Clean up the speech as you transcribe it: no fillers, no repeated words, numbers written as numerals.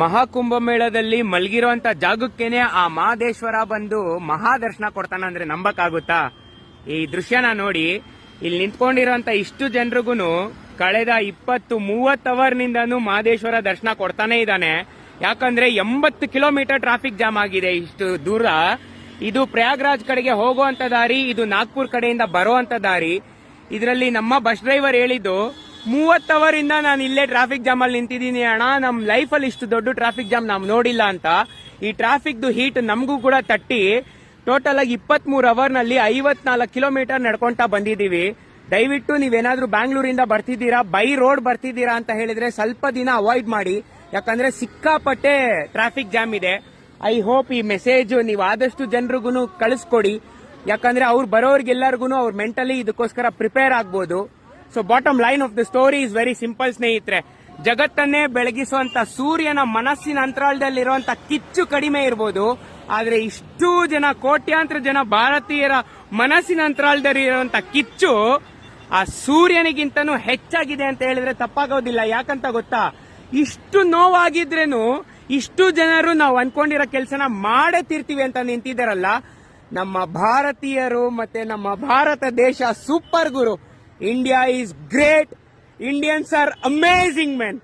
ಮಹಾಕುಂಭಮೇಳದಲ್ಲಿ ಮಲಗಿರುವಂತ ಜಾಗಕ್ಕೇನೆ ಆ ಮಹದೇಶ್ವರ ಬಂದು ಮಹಾದರ್ಶನ ಕೊಡ್ತಾನ ಅಂದ್ರೆ ನಂಬಕ್ಕಾಗುತ್ತಾ? ಈ ದೃಶ್ಯನ ನೋಡಿ, ಇಲ್ಲಿ ನಿಂತ್ಕೊಂಡಿರೋಂತ ಇಷ್ಟು ಜನರಿಗೂ ಕಳೆದ 20-30 ಅವರ್ನಿಂದನೂ ಮಹದೇಶ್ವರ ದರ್ಶನ ಕೊಡ್ತಾನೆ ಇದ್ದಾನೆ. ಯಾಕಂದ್ರೆ 80 ಕಿಲೋಮೀಟರ್ ಟ್ರಾಫಿಕ್ ಜಾಮ್ ಆಗಿದೆ ಇಷ್ಟು ದೂರ. ಇದು ಪ್ರಯಾಗ್ರಾಜ್ ಕಡೆಗೆ ಹೋಗುವಂತ ದಾರಿ, ಇದು ನಾಗ್ಪುರ್ ಕಡೆಯಿಂದ ಬರುವಂತ ದಾರಿ. ಇದರಲ್ಲಿ ನಮ್ಮ ಬಸ್ ಡ್ರೈವರ್ ಹೇಳಿದ್ದು 30 ಅವರಿಂದ ನಾನು ಇಲ್ಲೇ ಟ್ರಾಫಿಕ್ ಜಾಮ್ ಅಲ್ಲಿ ನಿಂತಿದ್ದೀನಿ ಅಣ್ಣ, ನಮ್ ಲೈಫ್ ಅಲ್ಲಿ ಇಷ್ಟು ದೊಡ್ಡ ಟ್ರಾಫಿಕ್ ಜಾಮ್ ನಾವು ನೋಡಿಲ್ಲ ಅಂತ. ಈ ಟ್ರಾಫಿಕ್ ಹೀಟ್ ನಮಗೂ ಕೂಡ ತಟ್ಟಿ ಟೋಟಲ್ ಆಗಿ 23 ಅವರ್ ನಲ್ಲಿ 54 ಕಿಲೋಮೀಟರ್ ನಡ್ಕೊಂತಾ ಬಂದಿದೀವಿ. ದಯವಿಟ್ಟು ನೀವೇನಾದ್ರೂ ಬ್ಯಾಂಗ್ಳೂರಿಂದ ಬರ್ತಿದ್ದೀರಾ, ಬೈ ರೋಡ್ ಬರ್ತಿದ್ದೀರಾ ಅಂತ ಹೇಳಿದ್ರೆ ಸ್ವಲ್ಪ ದಿನ ಅವಾಯ್ಡ್ ಮಾಡಿ. ಯಾಕಂದ್ರೆ ಸಿಕ್ಕಾಪಟ್ಟೆ ಟ್ರಾಫಿಕ್ ಜಾಮ್ ಇದೆ. ಐ ಹೋಪ್ ಈ ಮೆಸೇಜ್ ನೀವು ಆದಷ್ಟು ಜನರಿಗೂ ಕಳಿಸ್ಕೊಡಿ. ಯಾಕಂದ್ರೆ ಅವ್ರು ಬರೋರ್ಗೆಲ್ಲರಿಗೂ ಅವ್ರು ಮೆಂಟಲಿ ಇದಕ್ಕೋಸ್ಕರ ಪ್ರಿಪೇರ್ ಆಗ್ಬೋದು. So bottom line of the story is very simple ಸ್ನೇಹಿತರೆ. ಜಗತ್ತನ್ನೇ ಬೆಳಗಿಸುವಂತ ಸೂರ್ಯನ ಮನಸ್ಸಿನ ಅಂತರಾಳದಲ್ಲಿರುವಂತ ಕಿಚ್ಚು ಕಡಿಮೆ ಇರಬಹುದು, ಆದ್ರೆ ಇಷ್ಟು ಜನ ಕೋಟ್ಯಾಂತರ ಜನ ಭಾರತೀಯರ ಮನಸ್ಸಿನ ಅಂತರಾಳದಲ್ಲಿರುವಂತ ಕಿಚ್ಚು ಆ ಸೂರ್ಯನಿಗಿಂತನೂ ಹೆಚ್ಚಾಗಿದೆ ಅಂತ ಹೇಳಿದ್ರೆ ತಪ್ಪಾಗೋದಿಲ್ಲ. ಯಾಕಂತ ಗೊತ್ತಾ? ಇಷ್ಟು ನೋವಾಗಿದ್ರೇನು ಇಷ್ಟು ಜನರು ನಾವು ಅನ್ಕೊಂಡಿರೋ ಕೆಲಸನ ಮಾಡೇ ತೀರ್ತೀವಿ ಅಂತ ನಿಂತಿದ್ದಾರಲ್ಲ, ನಮ್ಮ ಭಾರತೀಯರು ಮತ್ತೆ ನಮ್ಮ ಭಾರತ ದೇಶ super Guru. India is great. Indians are amazing, man.